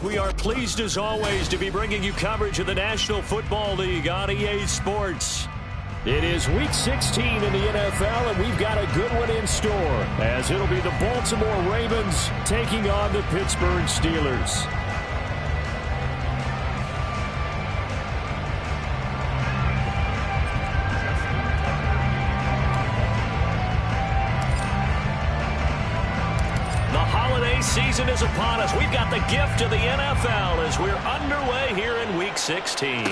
We are pleased as always to be bringing you coverage of the National Football League on EA Sports. It is Week 16 in the NFL, and we've got a good one in store, as it'll be the Baltimore Ravens taking on the Pittsburgh Steelers. Season is upon us. We've got the gift of the NFL as we're underway here in Week 16.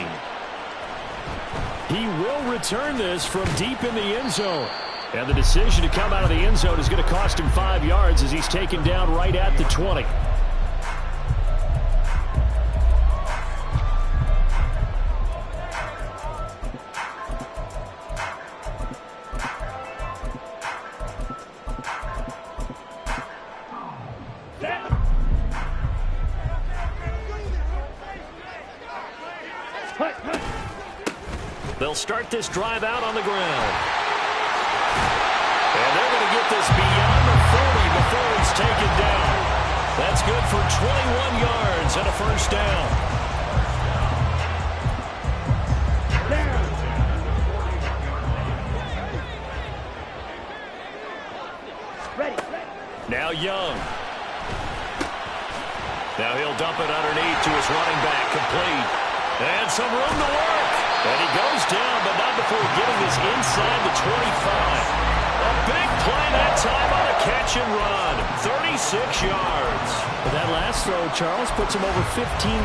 He will return this from deep in the end zone. And the decision to come out of the end zone is going to cost him 5 yards as he's taken down right at the 20. They'll start this drive out on the ground. And they're going to get this beyond the 40 before it's taken down. That's good for 21 yards and a first down. Now Young. Now he'll dump it underneath to his running back, complete. And some room to work. And he goes down, but not before getting this inside the 25. A big play that time on a catch and run. 36 yards. But that last throw, Charles, puts him over 15,000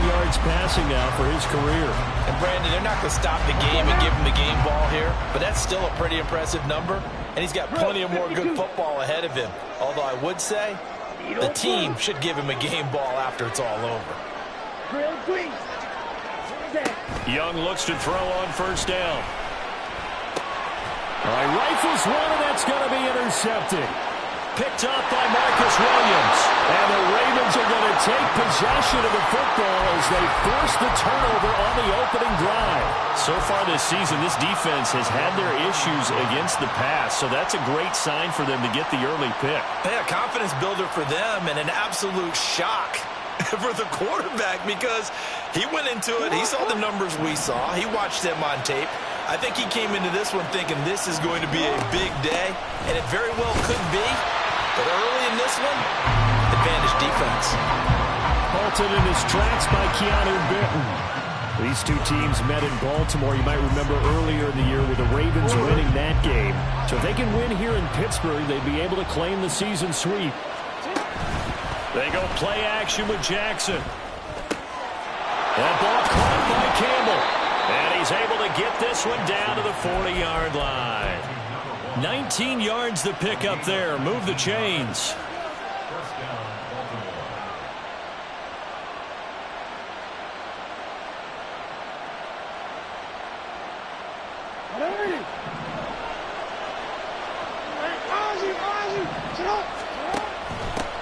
yards passing now for his career. And Brandon, they're not going to stop the game and give him the game ball here, but that's still a pretty impressive number. And he's got plenty of more good football ahead of him. Although I would say the team should give him a game ball after it's all over. Young looks to throw on first down. All right, rifles one, and that's going to be intercepted. Picked up by Marcus Williams. And the Ravens are going to take possession of the football as they force the turnover on the opening drive. So far this season, this defense has had their issues against the pass, so that's a great sign for them to get the early pick. Yeah, confidence builder for them and an absolute shock for the quarterback because he went into it. He saw the numbers we saw. He watched them on tape. I think he came into this one thinking this is going to be a big day, and it very well could be. But early in this one, advantage defense. Halted in his tracks by Keanu Benton. These two teams met in Baltimore. You might remember earlier in the year with the Ravens winning that game. So if they can win here in Pittsburgh, they'd be able to claim the season sweep. They go play action with Jackson. That ball caught by Campbell. And he's able to get this one down to the 40-yard line. 19 yards to pick up there. Move the chains.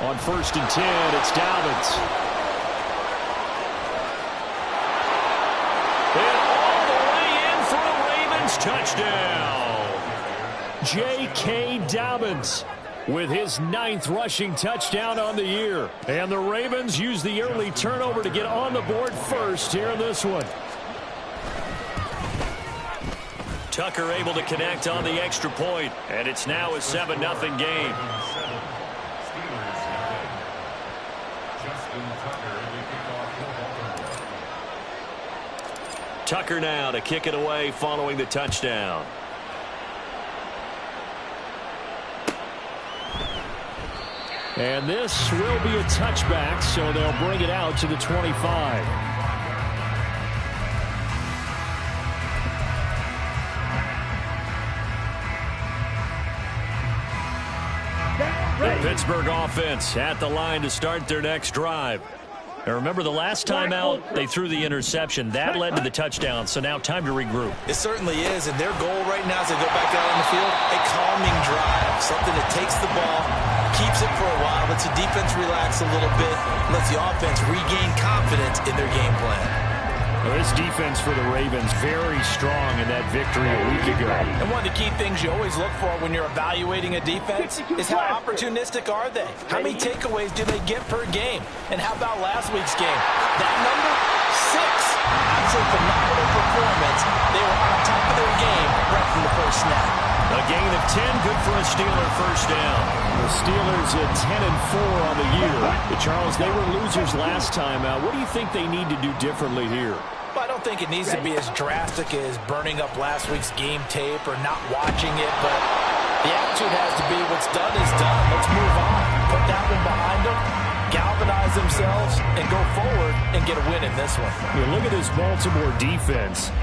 On 1st and 10, it's Dobbins. And all the way in for a Ravens touchdown. J.K. Dobbins with his 9th rushing touchdown on the year. And the Ravens use the early turnover to get on the board first here in this one. Tucker able to connect on the extra point, and it's now a 7-0 game. Tucker now to kick it away following the touchdown. And this will be a touchback, so they'll bring it out to the 25. The Pittsburgh offense at the line to start their next drive. Now remember, the last time out, they threw the interception. That led to the touchdown, so now time to regroup. It certainly is, and their goal right now as they go back out on the field, a calming drive, something that takes the ball, keeps it for a while, lets the defense relax a little bit, lets the offense regain confidence in their game plan. Well, this defense for the Ravens very strong in that victory a week ago. And one of the key things you always look for when you're evaluating a defense is how opportunistic are they? How many takeaways do they get per game? And how about last week's game? That number, 6. That's a phenomenal performance. They were on top of their game right from the first snap. A gain of 10, good for a Steeler first down. The Steelers at 10-4 on the year. But Charles, they were losers last time out. What do you think they need to do differently here? Well, I don't think it needs to be as drastic as burning up last week's game tape or not watching it, but the attitude has to be what's done is done. Let's move on. Put that one behind them, galvanize themselves, and go forward and get a win in this one. You look at this Baltimore defense.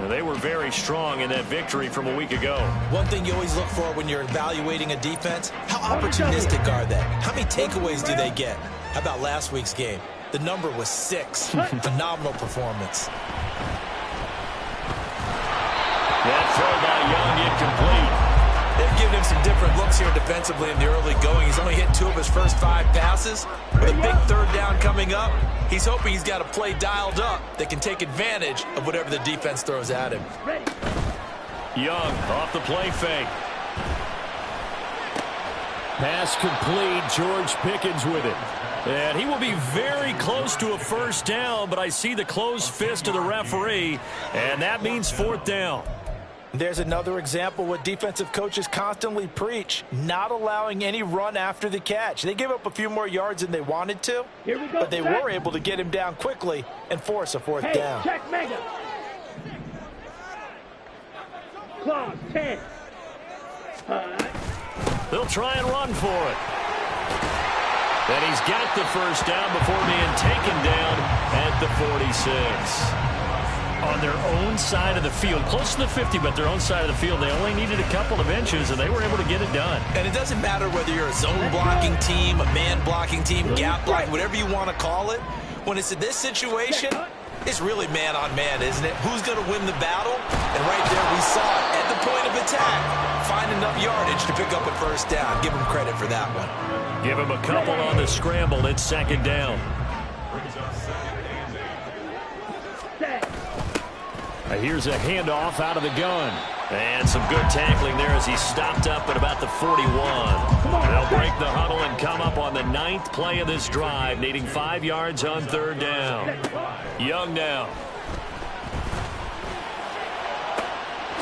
They were very strong in that victory from a week ago. One thing you always look for when you're evaluating a defense, how opportunistic are they? How many takeaways do they get? How about last week's game? The number was 6. Phenomenal performance. That throw by Young incomplete. They've given him some different looks here defensively in the early going. He's only hit 2 of his first 5 passes. With a big third down coming up, he's hoping he's got a play dialed up that can take advantage of whatever the defense throws at him. Young off the play fake. Pass complete. George Pickens with it. And he will be very close to a first down, but I see the closed fist of the referee, and that means 4th down. There's another example what defensive coaches constantly preach, not allowing any run after the catch. They gave up a few more yards than they wanted to, but they were able to get him down quickly and force a 4th down. Check mega. Clock 10. They'll try and run for it. And he's got the first down before being taken down at the 46. On their own side of the field, close to the 50, but their own side of the field, they only needed a couple of inches, and they were able to get it done. And it doesn't matter whether you're a zone blocking team, a man blocking team, gap blocking, whatever you want to call it. When it's in this situation, it's really man on man, isn't it? Who's going to win the battle? And right there we saw it at the point of attack. Find enough yardage to pick up a first down. Give him credit for that one. Give him a couple on the scramble. It's 2nd down. Here's a handoff out of the gun. And some good tackling there as he stopped up at about the 41. They'll break the huddle and come up on the 9th play of this drive, needing 5 yards on 3rd down. Young now.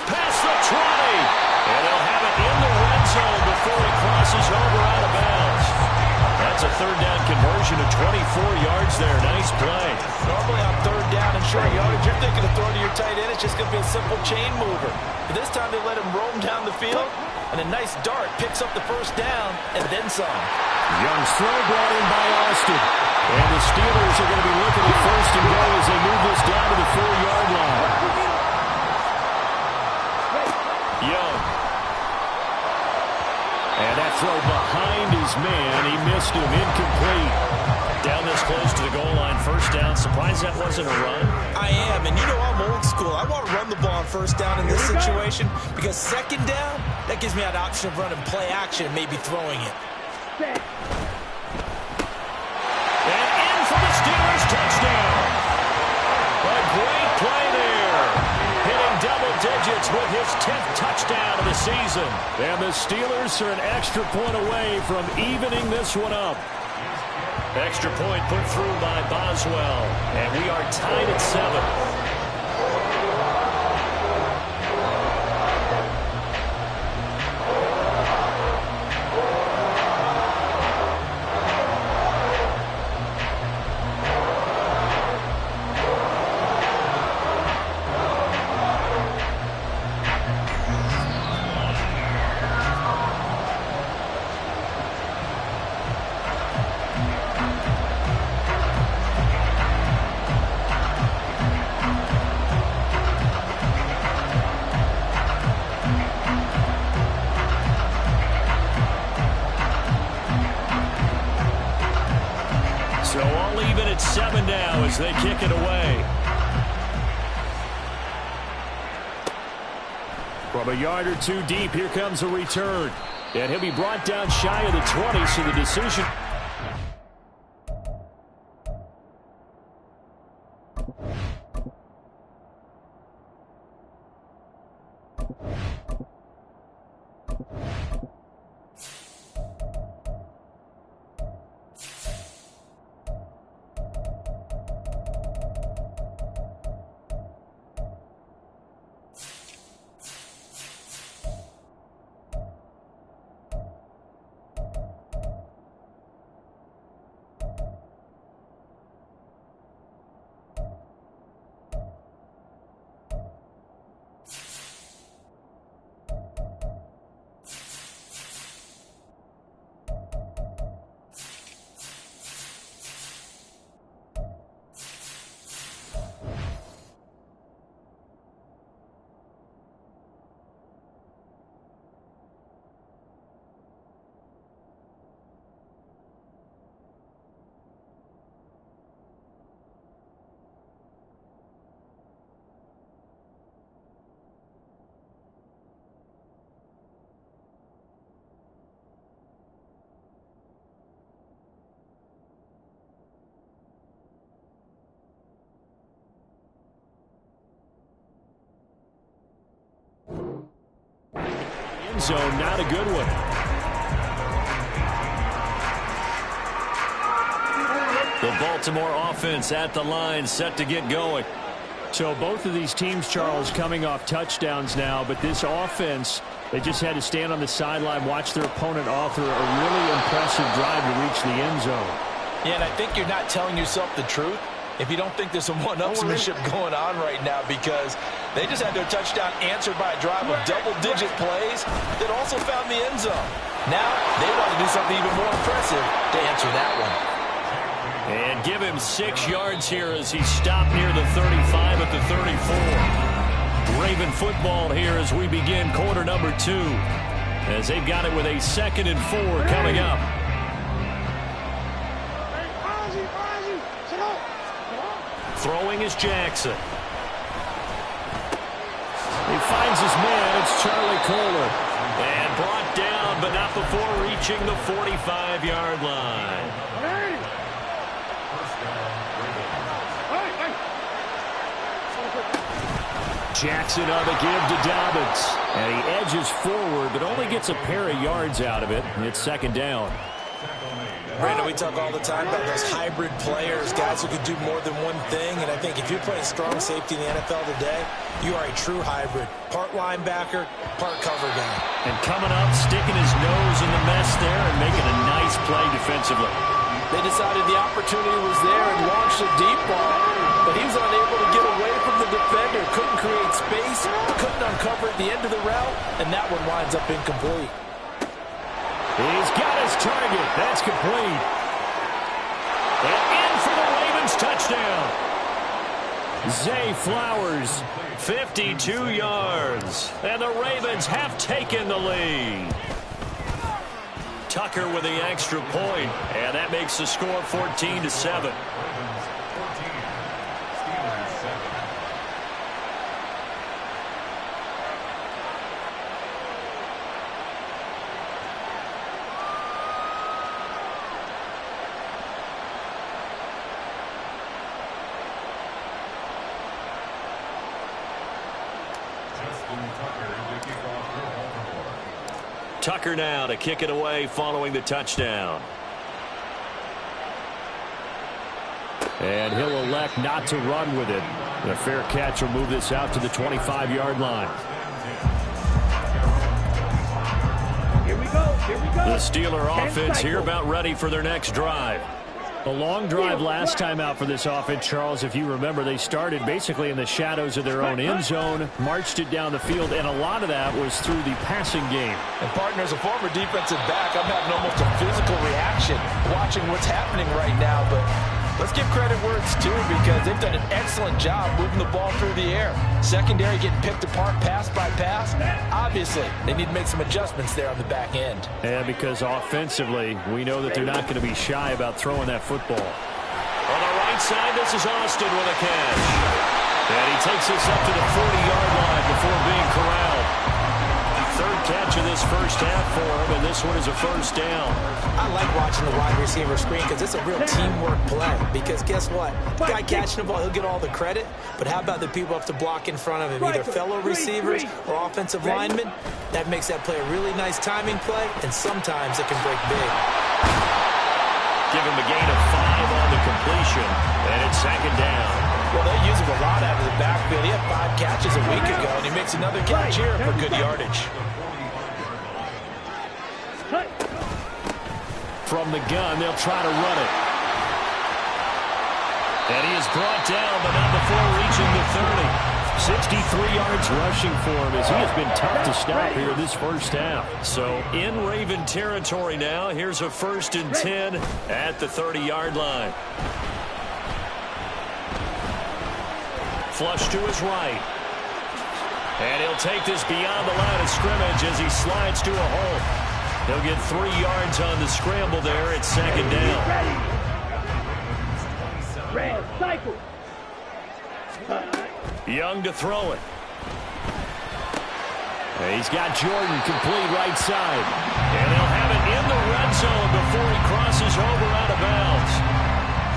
Past the 20. And they'll have it in the red zone before he crosses over out of bounds. That's a 3rd down conversion of 24 yards there. Nice play. Normally on 3rd down and short yardage, you're thinking of throwing to your tight end. It's just going to be a simple chain mover. But this time they let him roam down the field, and a nice dart picks up the first down and then some. Young's throw brought in by Austin. And the Steelers are going to be looking at 1st and goal as they move this down to the 4-yard line. Young. And that throw behind his man. He missed him. Incomplete. Down this close to the goal line. 1st down. Surprised that wasn't a run. I am. And you know I'm old school. I want to run the ball on 1st down in this situation because 2nd down, that gives me an option of running play action and maybe throwing it. And in for the Steelers touchdown. A great play there. Hitting double digits with his 10th touchdown of the season. And the Steelers are an extra point away from evening this one up. Extra point put through by Boswell. And we are tied at 7. So all even at 7 now as they kick it away. From a yard or 2 deep, here comes a return. And he'll be brought down shy of the 20, so the decision... end zone. Not a good one. The Baltimore offense at the line, set to get going. So both of these teams, Charles, coming off touchdowns now, but this offense, they just had to stand on the sideline, watch their opponent author a really impressive drive to reach the end zone. Yeah, and I think you're not telling yourself the truth if you don't think there's some one-upsmanship going on right now, because they just had their touchdown answered by a drive of double-digit plays that also found the end zone. Now they want to do something even more impressive to answer that one. And give him 6 yards here as he stopped near the 35 at the 34. Raven football here as we begin quarter number 2, as they've got it with a 2nd and 4 coming up. Throwing is Jackson. He finds his man. It's Charlie Kolar. And brought down, but not before reaching the 45-yard line. Jackson on the give to Dobbins. And he edges forward, but only gets a pair of yards out of it. It's 2nd down. Brandon, we talk all the time about those hybrid players, guys who can do more than one thing. And I think if you're playing strong safety in the NFL today, you are a true hybrid. Part linebacker, part cover guy. And coming up, sticking his nose in the mess there and making a nice play defensively. They decided the opportunity was there and launched a deep ball, but he was unable to get away from the defender, couldn't create space, couldn't uncover at the end of the route, and that one winds up incomplete. He's got his target. That's complete. And in for the Ravens touchdown. Zay Flowers. 52 yards. And the Ravens have taken the lead. Tucker with the extra point, and that makes the score 14-7. Tucker now to kick it away following the touchdown. And he'll elect not to run with it. A fair catch will move this out to the 25-yard line. Here we go. The Steeler offense here about ready for their next drive. A long drive last time out for this offense, Charles. If you remember, they started basically in the shadows of their own end zone, marched it down the field, and a lot of that was through the passing game. And, partner, as a former defensive back, I'm having almost a physical reaction watching what's happening right now. But let's give credit where it's due, because they've done an excellent job moving the ball through the air. Secondary getting picked apart pass by pass. Obviously, they need to make some adjustments there on the back end. Yeah, because offensively, we know that they're not going to be shy about throwing that football. On the right side, this is Austin with a catch. And he takes this up to the 40-yard line before being corralled. Third catch of this first half for him, and this one is a first down. I like watching the wide receiver screen because it's a real teamwork play. Because guess what? The guy catching the ball, he'll get all the credit. But how about the people up to block in front of him, either fellow receivers or offensive linemen? That makes that play a really nice timing play, and sometimes it can break big. Give him a gain of 5 on the completion, and it's 2nd down. Well, they use him a lot out of the backfield. He had 5 catches a week ago, and he makes another catch here for good yardage. From the gun, they'll try to run it. And he is brought down, but not before reaching the 30. 63 yards rushing for him, as he has been tough to stop here this first half. So in Raven territory now. Here's a 1st and 10 at the 30-yard line. Flush to his right. And he'll take this beyond the line of scrimmage as he slides to a hole. He'll get 3 yards on the scramble there. It's 2nd down. Red cycle. Young to throw it. And he's got Jordan complete right side. And they'll have it in the red zone before he crosses over out of bounds.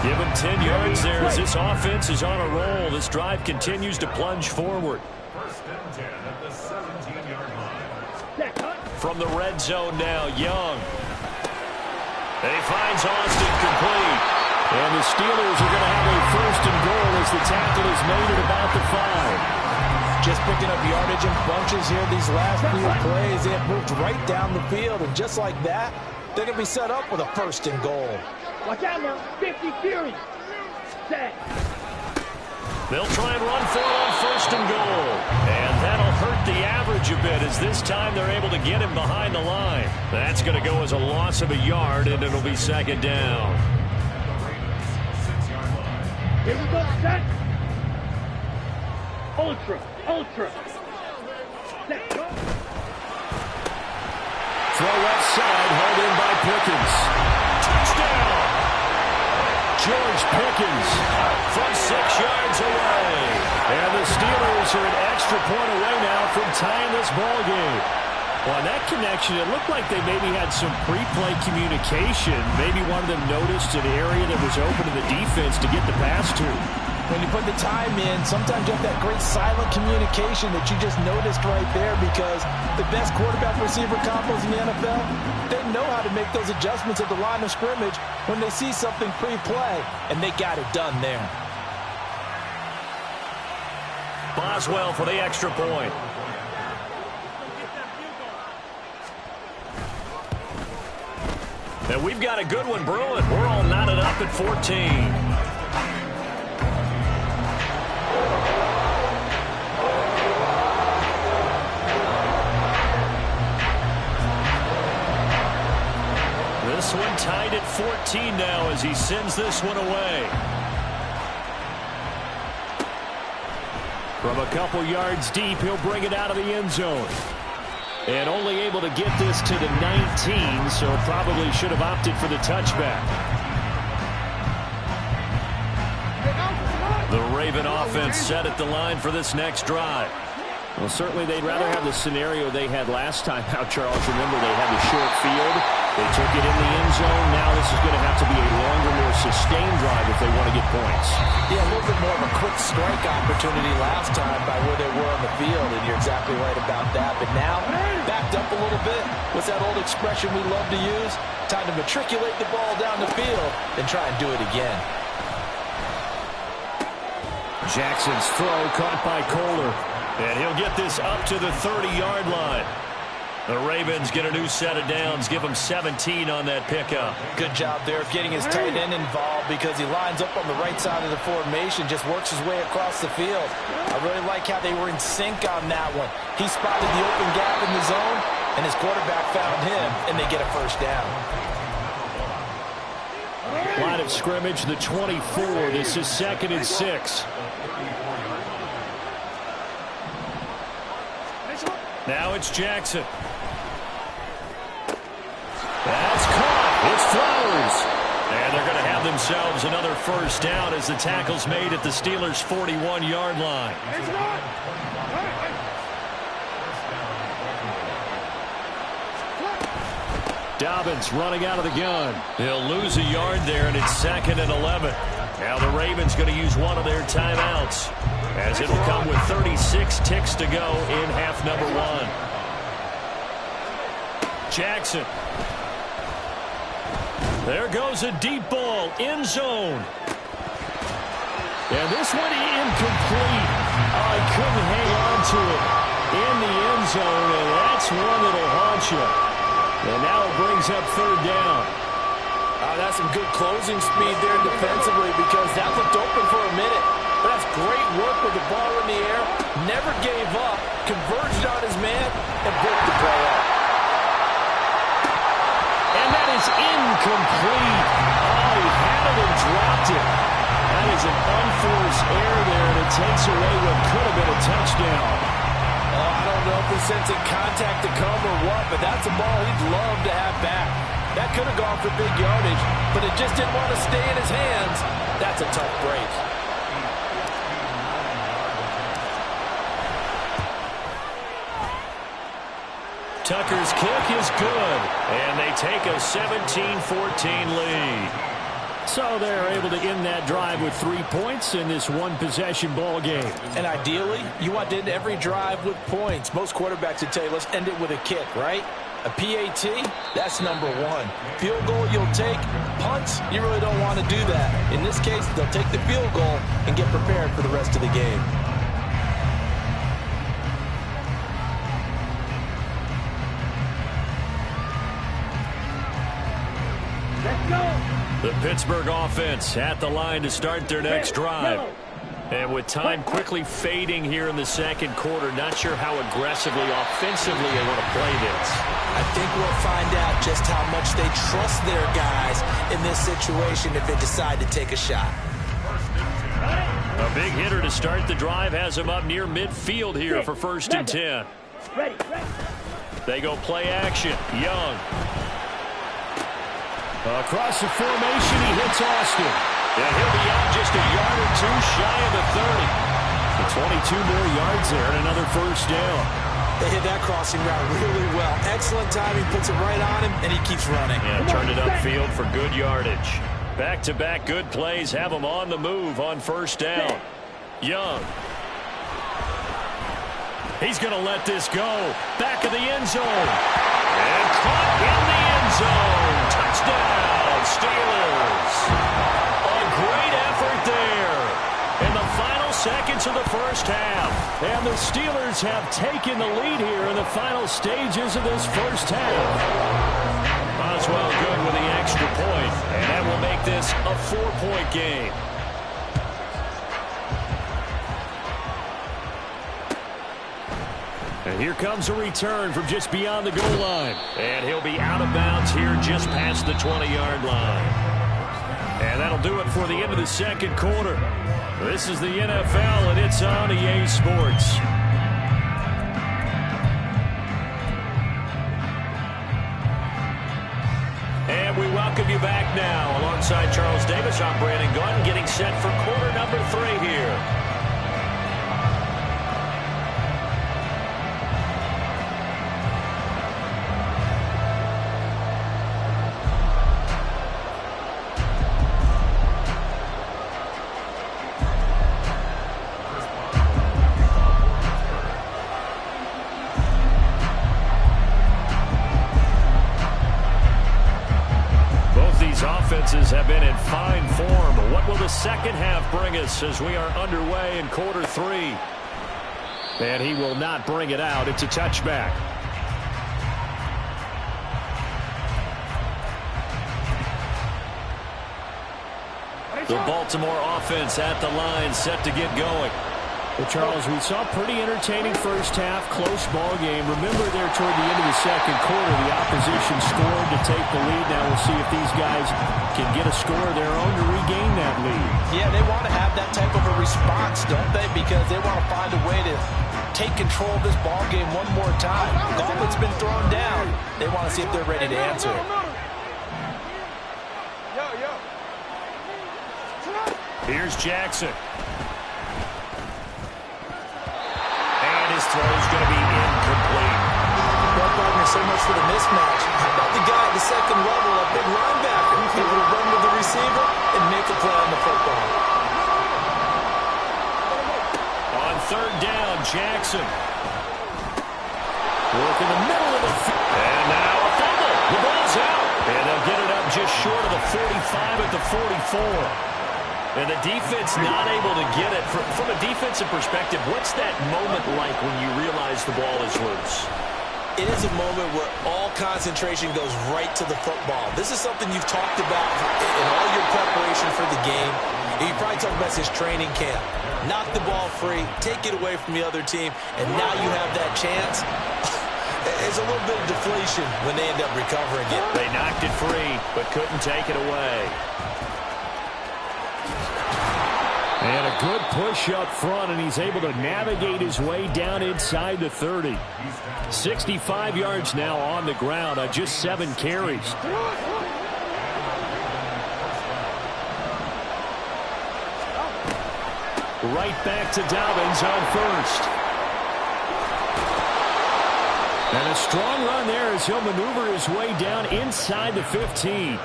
Give him 10 yards there as this offense is on a roll. This drive continues to plunge forward. 1st and 10 at the 17-yard line. From the red zone now, Young. And he finds Austin complete. And the Steelers are going to have a first and goal as the tackle is made at about the 5. Just picking up yardage in bunches here these last few plays. They have moved right down the field, and just like that, they're going to be set up with a first and goal. Watch out now, 50 Fury. Set. They'll try and run for it on first and goal. And that'll hurt the average a bit as this time they're able to get him behind the line. That's going to go as a loss of a yard, and it'll be second down. Here we go, set. Ultra. Set, go. Throw left side, held in by Pickens. Touchdown! George Pickens from 6 yards away. And the Steelers are an extra point away now from tying this ball game. Well, on that connection, it looked like they maybe had some pre-play communication. Maybe one of them noticed an area that was open to the defense to get the pass to. When you put the time in, sometimes you have that great silent communication that you just noticed right there, because the best quarterback-receiver combos in the NFL, they know how to make those adjustments at the line of scrimmage when they see something pre-play, and they got it done there. Boswell for the extra point. And we've got a good one brewing. We're all knotted up at 14. This one tied at 14 now as he sends this one away. From a couple yards deep, he'll bring it out of the end zone. And only able to get this to the 19, so probably should have opted for the touchback. The Raven offense set at the line for this next drive. Well, certainly they'd rather have the scenario they had last time out, Charles. Remember, they had the short field. They took it in the end zone. Now this is going to have to be a longer, more sustained drive if they want to get points. Yeah, a little bit more of a quick strike opportunity last time by where they were on the field, and you're exactly right about that. But now, backed up a little bit. What's that old expression we love to use? Time to matriculate the ball down the field and try and do it again. Jackson's throw caught by Kohler. And he'll get this up to the 30-yard line. The Ravens get a new set of downs, give him 17 on that pickup. Good job there of getting his tight end involved, because he lines up on the right side of the formation, just works his way across the field. I really like how they were in sync on that one. He spotted the open gap in the zone, and his quarterback found him, and they get a first down. Line of scrimmage, the 24. This is 2nd and 6. Now it's Jackson. That's caught. It's Flowers. And they're going to have themselves another first down as the tackle's made at the Steelers' 41-yard line. Dobbins running out of the gun. He'll lose a yard there, and it's 2nd and 11. Now the Ravens going to use one of their timeouts, as it'll come with 36 ticks to go in half number 1. Jackson. There goes a deep ball, end zone. And this one incomplete. Oh, he couldn't hang on to it in the end zone, and that's one that'll haunt you. And now it brings up 3rd down. That's some good closing speed there defensively, because that looked open for a minute. But that's great work with the ball in the air. Never gave up, converged on his man, and broke the play up. And that is incomplete. Oh, he had it and dropped it. That is an unforced error there, and it takes away what could have been a touchdown. Oh, I don't know if he's sensing contact to come or what, but that's a ball he'd love to have back. That could have gone for big yardage, but it just didn't want to stay in his hands. That's a tough break. Tucker's kick is good, and they take a 17-14 lead. So they're able to end that drive with 3 points in this one-possession ball game. And ideally, you want to end every drive with points. Most quarterbacks would tell you, let's end it with a kick, right? A PAT, that's number one. Field goal you'll take. Punts, you really don't want to do that. In this case, they'll take the field goal and get prepared for the rest of the game. Let's go. The Pittsburgh offense at the line to start their next drive. And with time quickly fading here in the second quarter, not sure how aggressively, offensively they want to play this. I think we'll find out just how much they trust their guys in this situation if they decide to take a shot. A big hitter to start the drive has him up near midfield here for 1st and 10. Ready. They go play action. Young. Across the formation, he hits Austin. And he'll be out just a yard or two shy of the 30. So 22 more yards there and another first down. They hit that crossing route really well. Excellent timing, puts it right on him, and he keeps running. Yeah, turned it upfield for good yardage. Back-to-back good plays have him on the move on 1st down. Young. He's going to let this go. Back of the end zone. And caught in the end zone. Touchdown, Steelers. A great effort there in the final seconds of the first half. And the Steelers have taken the lead here in the final stages of this first half. Boswell good with the extra point, and that will make this a 4-point game. And here comes a return from just beyond the goal line. And he'll be out of bounds here just past the 20-yard line. And that'll do it for the end of the second quarter. This is the NFL, and it's on EA Sports. And we welcome you back now. Alongside Charles Davis, I'm Brandon Gunn, getting set for quarter number 3 here. Offenses have been in fine form. What will the second half bring us as we are underway in quarter 3? And he will not bring it out. It's a touchback. The Baltimore offense at the line, set to get going. Well, Charles, we saw a pretty entertaining first half, close ball game. Remember there toward the end of the second quarter, the opposition scored to take the lead. Now we'll see if these guys can get a score of their own to regain that lead. Yeah, they want to have that type of a response, don't they? Because they want to find a way to take control of this ball game one more time. Gauntlet's been thrown down. They want to see if they're ready to answer it. Here's Jackson. His throw is going to be incomplete. Brett Gardner, so much for the mismatch. How about the guy at the second level, a big linebacker, able to run with the receiver and make a play on the football? On 3rd down, Jackson. Work in the middle of the field. And now a fumble. The ball's out. And they'll get it up just short of the 45 at the 44. And the defense not able to get it. From a defensive perspective, what's that moment like when you realize the ball is loose? It is a moment where all concentration goes right to the football. This is something you've talked about in all your preparation for the game. And you probably talked about this training camp. Knock the ball free, take it away from the other team, and now you have that chance. There's a little bit of deflation when they end up recovering it. They knocked it free, but couldn't take it away. And a good push up front, and he's able to navigate his way down inside the 30. 65 yards now on the ground on just 7 carries. Right back to Dobbins on 1st. And a strong run there as he'll maneuver his way down inside the 15.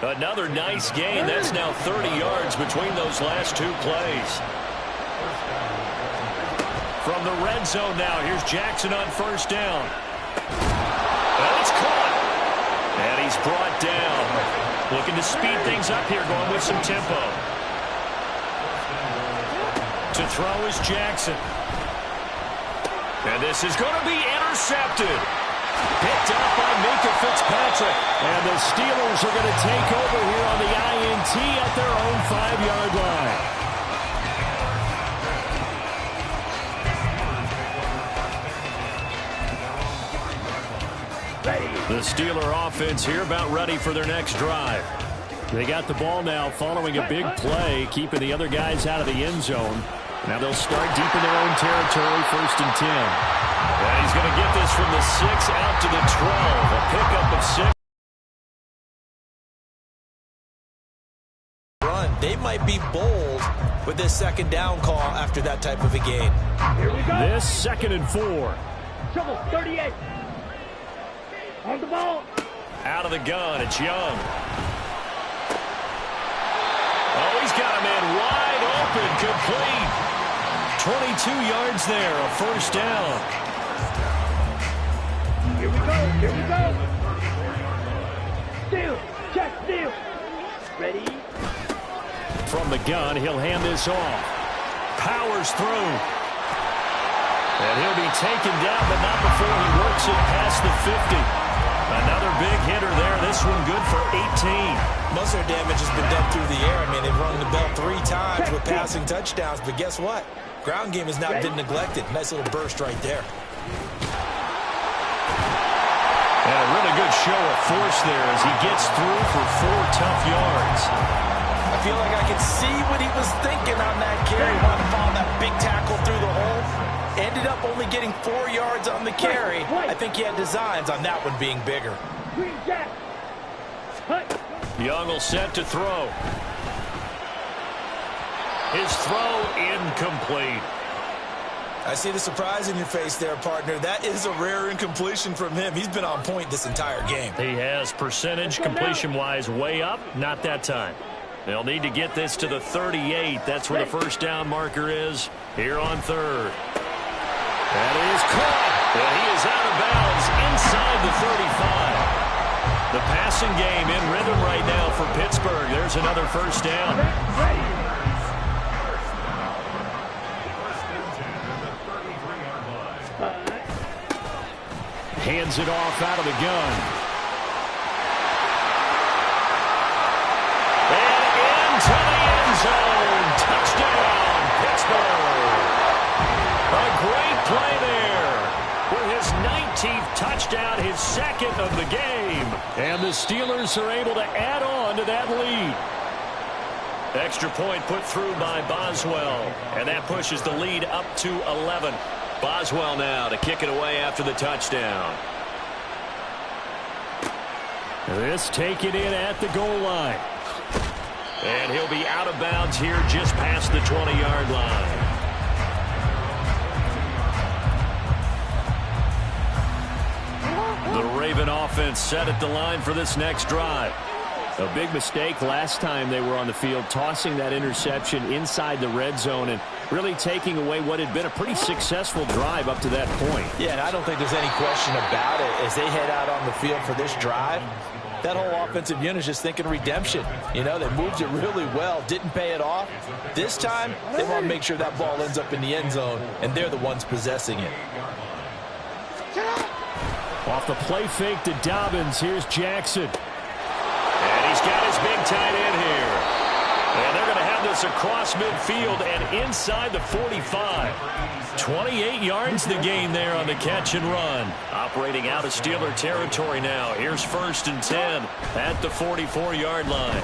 Another nice gain. That's now 30 yards between those last two plays. From the red zone now, here's Jackson on first down. And it's caught. And he's brought down. Looking to speed things up here, going with some tempo. To throw is Jackson. And this is going to be intercepted. Picked up by Minkah Fitzpatrick. And the Steelers are going to take over here on the INT at their own 5-yard line. The Steeler offense here about ready for their next drive. They got the ball now following a big play, keeping the other guys out of the end zone. Now they'll start deep in their own territory, 1st and 10. And he's going to get this from the 6 out to the 12. A pickup of 6. Run. They might be bold with this 2nd down call after that type of a gain. Here we go. This 2nd and 4. Trouble 38. On the ball. Out of the gun, it's Young. Oh, he's got a man wide open, complete. 22 yards there, a 1st down. Here we go. Here we go. Steal. Check steal. Ready. From the gun, he'll hand this off. Powers through. And he'll be taken down, but not before he works it past the 50. Another big hitter there. This one good for 18. Most of their damage has been done through the air. I mean, they've rung the bell 3 times with passing touchdowns. But guess what? Ground game has not been neglected. Nice little burst right there. And a really good show of force there as he gets through for 4 tough yards. I feel like I can see what he was thinking on that carry. Wanted to follow that big tackle through the hole. Ended up only getting 4 yards on the carry. I think he had designs on that one being bigger. Green Jack. Young will set to throw. His throw incomplete. I see the surprise in your face there, partner. That is a rare incompletion from him. He's been on point this entire game. He has percentage completion-wise way up. Not that time. They'll need to get this to the 38. That's where the 1st down marker is here on 3rd. That is caught. And he is out of bounds inside the 35. The passing game in rhythm right now for Pittsburgh. There's another 1st down. Hands it off out of the gun. And into the end zone. Touchdown, Pittsburgh. A great play there. With his 19th touchdown, his 2nd of the game. And the Steelers are able to add on to that lead. Extra point put through by Boswell. And that pushes the lead up to 11. Boswell now to kick it away after the touchdown. This taken in at the goal line. And he'll be out of bounds here just past the 20-yard line. The Raven offense set at the line for this next drive. A big mistake last time they were on the field, tossing that interception inside the red zone and really taking away what had been a pretty successful drive up to that point. Yeah, and I don't think there's any question about it. As they head out on the field for this drive, that whole offensive unit is just thinking redemption. You know, they moved it really well, didn't pay it off. This time, they want to make sure that ball ends up in the end zone, and they're the ones possessing it. Off the play fake to Dobbins, here's Jackson. And he's got his big tight end here. And they're going to have this across midfield and inside the 45. 28 yards the gain there on the catch and run. Operating out of Steeler territory now. Here's 1st and 10 at the 44-yard line.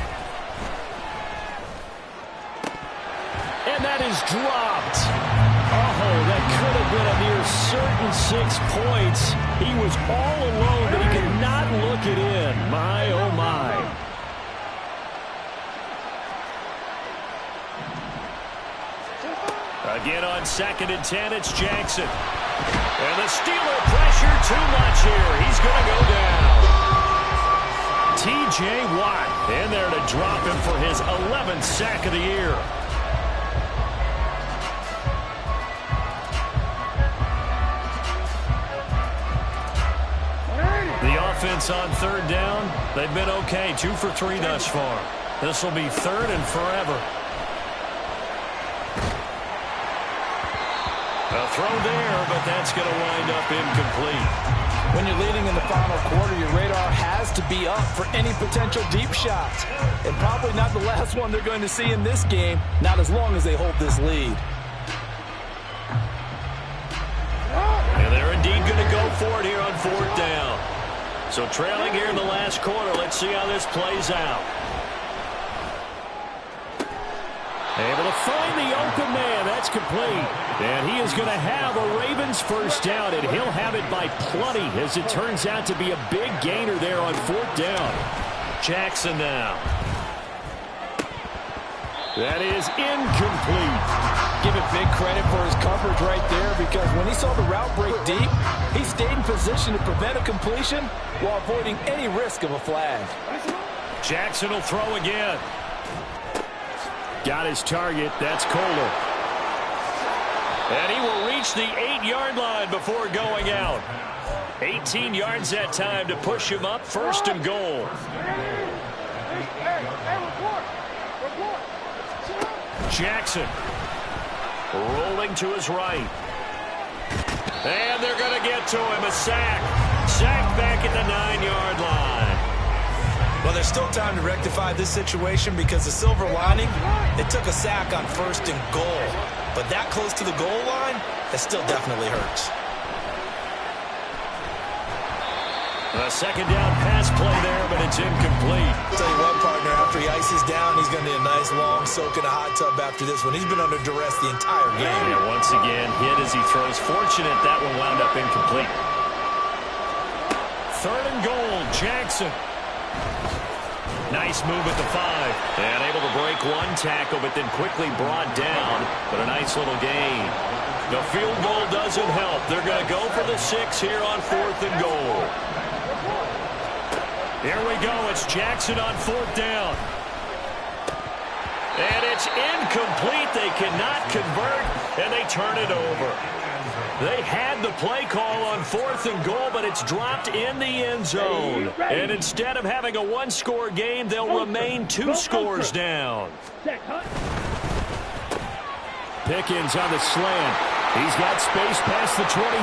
And that is dropped. Oh, that could have been a near certain 6 points. He was all alone, but he could not look it in. My, oh, my. Again on 2nd and 10, it's Jackson. And the Steeler pressure too much here. He's going to go down. T.J. Watt in there to drop him for his 11th sack of the year. The offense on third down, they've been okay. 2 for 3 thus far. This will be third and forever. A throw there, but that's going to wind up incomplete. When you're leading in the final quarter, your radar has to be up for any potential deep shots. And probably not the last one they're going to see in this game, not as long as they hold this lead. And they're indeed going to go for it here on fourth down. So trailing here in the last quarter, let's see how this plays out. Able to find the open man. That's complete. And he is going to have a Ravens first down, and he'll have it by plenty as it turns out to be a big gainer there on fourth down. Jackson now. That is incomplete. Give it big credit for his coverage right there, because when he saw the route break deep, he stayed in position to prevent a completion while avoiding any risk of a flag. Jackson will throw again. Got his target. That's Kohler. And he will reach the 8-yard line before going out. 18 yards that time to push him up, first and goal. Jackson rolling to his right. And they're going to get to him. A sack. Sack back at the 9-yard line. Well, there's still time to rectify this situation because the silver lining, it took a sack on first and goal. But that close to the goal line, that still definitely hurts. A second down pass play there, but it's incomplete. I'll tell you what, partner, after he ices down, he's going to need a nice long soak in a hot tub after this one. He's been under duress the entire game. Yeah, once again, hit as he throws. Fortunate that one wound up incomplete. Third and goal, Jackson. Nice move at the 5. And able to break one tackle, but then quickly brought down. But a nice little gain. The field goal doesn't help. They're going to go for the 6 here on fourth and goal. Here we go. It's Jackson on fourth down. And it's incomplete. They cannot convert, and they turn it over. They had the play call on fourth and goal, but it's dropped in the end zone. And instead of having a one-score game, they'll remain 2 scores down. Pickens on the slant. He's got space past the 25.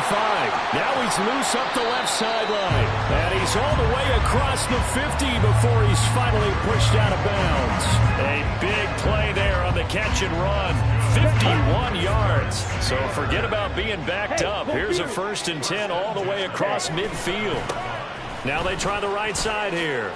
Now he's loose up the left sideline. And he's all the way across the 50 before he's finally pushed out of bounds. A big play there on the catch and run. 51 yards. So forget about being backed up. Here's a 1st and 10 all the way across midfield. Now they try the right side here.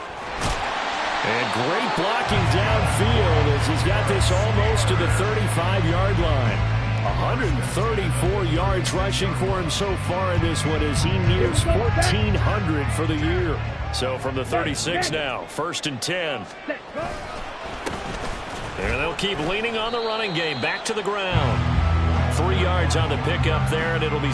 And great blocking downfield as he's got this almost to the 35-yard line. 134 yards rushing for him so far in this one as he nears 1,400 for the year. So from the 36 now, 1st and 10. And they'll keep leaning on the running game. Back to the ground. 3 yards on the pickup there, and it'll be